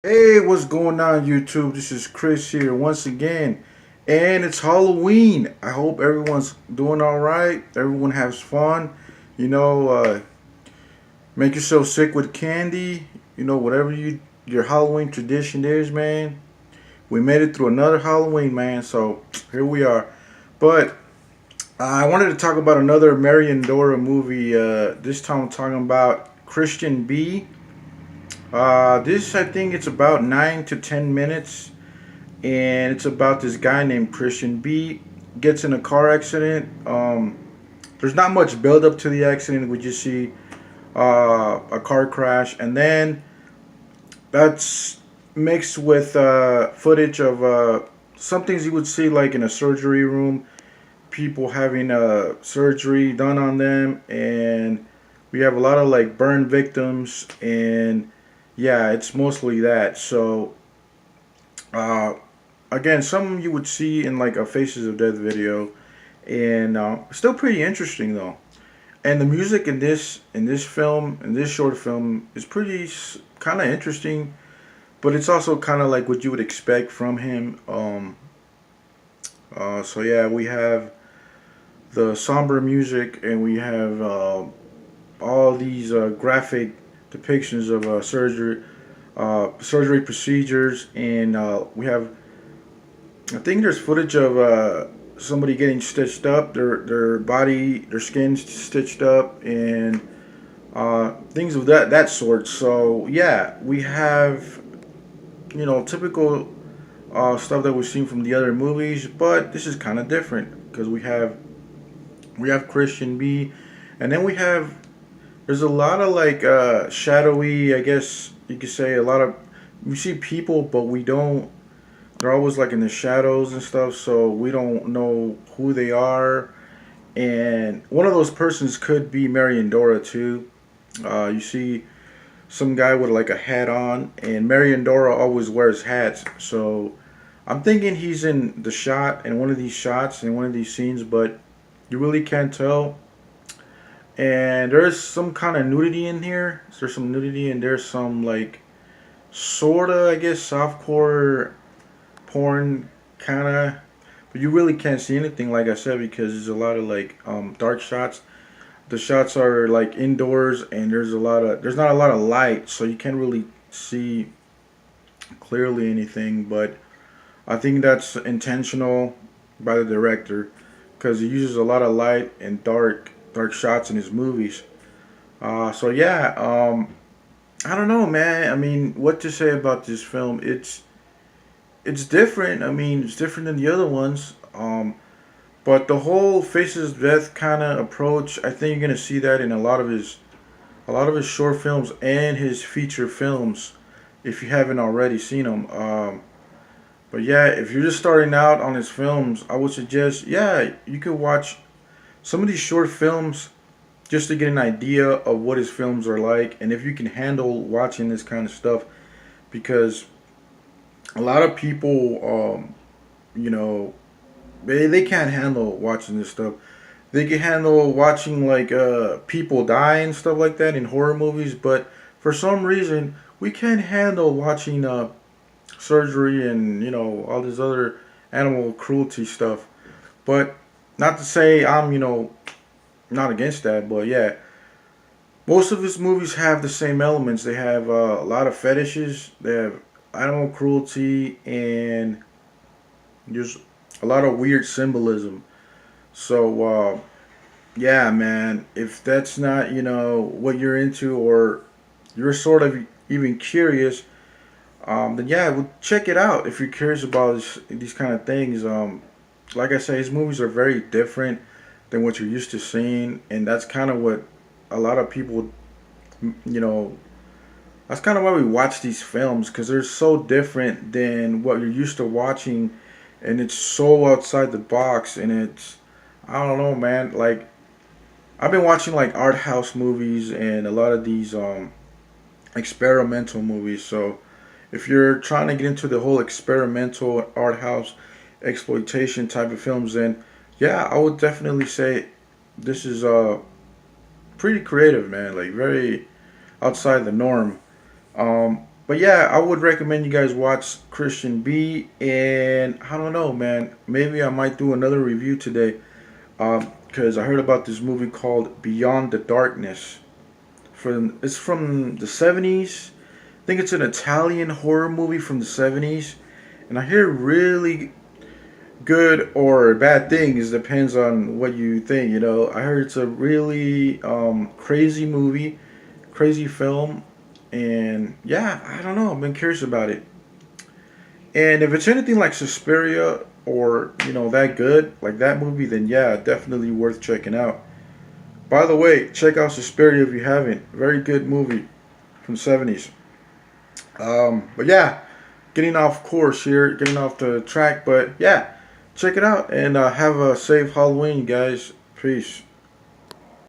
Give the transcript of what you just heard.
Hey, what's going on, YouTube? This is Chris here once again, and it's Halloween. I hope everyone's doing all right. Everyone has fun. You know, make yourself sick with candy. Whatever your Halloween tradition is, man. We made it through another Halloween, man. So here we are. But I wanted to talk about another marian Dora movie. This time I'm talking about Christian.b. This I think it's about 9 to 10 minutes, and it's about this guy named Christian.b gets in a car accident. There's not much build up to the accident. We just see a car crash, and then that's mixed with footage of some things you would see like in a surgery room, people having surgery done on them, and we have a lot of like burn victims, and yeah, it's mostly that. So uh, again, some you would see in like a Faces of Death video, and still pretty interesting though. And the music in this film, in this short film, is pretty kind of interesting, but it's also kind of like what you would expect from him. So yeah, we have the somber music, and we have all these graphic depictions of surgery procedures, and we have, I think there's footage of somebody getting stitched up, their body, their skin stitched up, and things of that sort. So yeah, we have typical stuff that we've seen from the other movies, but this is kind of different because we have Christian.b, and then there's a lot of like shadowy, I guess you could say, a lot of, we see people, but we don't, they're always like in the shadows and stuff, so we don't know who they are. And one of those persons could be marian Dora too. You see some guy with like a hat on, and marian Dora always wears hats, so I'm thinking he's in the shot, in one of these shots, in one of these scenes, but you really can't tell. And there's some kind of nudity in here. There's some nudity, and there's some like sorta, I guess, softcore porn kind of, but you really can't see anything, like I said, because there's a lot of like dark shots. The shots are like indoors, and there's not a lot of light, so you can't really see clearly anything. But I think that's intentional by the director, because he uses a lot of light and dark shots in his movies. So yeah, I don't know, man. I mean, what to say about this film? It's different. I mean, it's different than the other ones. But the whole Faces of Death kind of approach, I think you're gonna see that in a lot of his short films and his feature films, if you haven't already seen them. But yeah, if you're just starting out on his films, I would suggest, yeah, you could watch some of these short films just to get an idea of what his films are like, and if you can handle watching this kind of stuff, because a lot of people, you know, they can't handle watching this stuff. They can handle watching like people die and stuff like that in horror movies, but for some reason we can't handle watching surgery and all this other animal cruelty stuff. But not to say I'm not against that, but yeah, most of his movies have the same elements. They have a lot of fetishes. They have animal cruelty, and there's a lot of weird symbolism. So yeah, man, if that's not what you're into, or you're sort of even curious, then yeah, well, check it out if you're curious about these kind of things. Like I say, his movies are very different than what you're used to seeing, and that's kind of what a lot of people, you know, that's kind of why we watch these films, because they're so different than what you're used to watching, and it's so outside the box, and I don't know, man. Like, I've been watching like art house movies and a lot of these experimental movies. So if you're trying to get into the whole experimental art house exploitation type of films, then yeah, I would definitely say this is pretty creative, man. Like, very outside the norm. But yeah, I would recommend you guys watch Christian.b, and I don't know, man. Maybe I might do another review today, because I heard about this movie called Beyond the Darkness. It's from the 70s. I think it's an Italian horror movie from the 70s, and I hear really good or bad things. Depends on what you think. I heard it's a really crazy movie, crazy film, and yeah, I don't know. I've been curious about it. And if it's anything like Suspiria or that good, like that movie, then yeah, definitely worth checking out. By the way, check out Suspiria if you haven't. Very good movie from the 70s. But yeah, getting off course here, getting off the track. But yeah, check it out and have a safe Halloween, guys. Peace.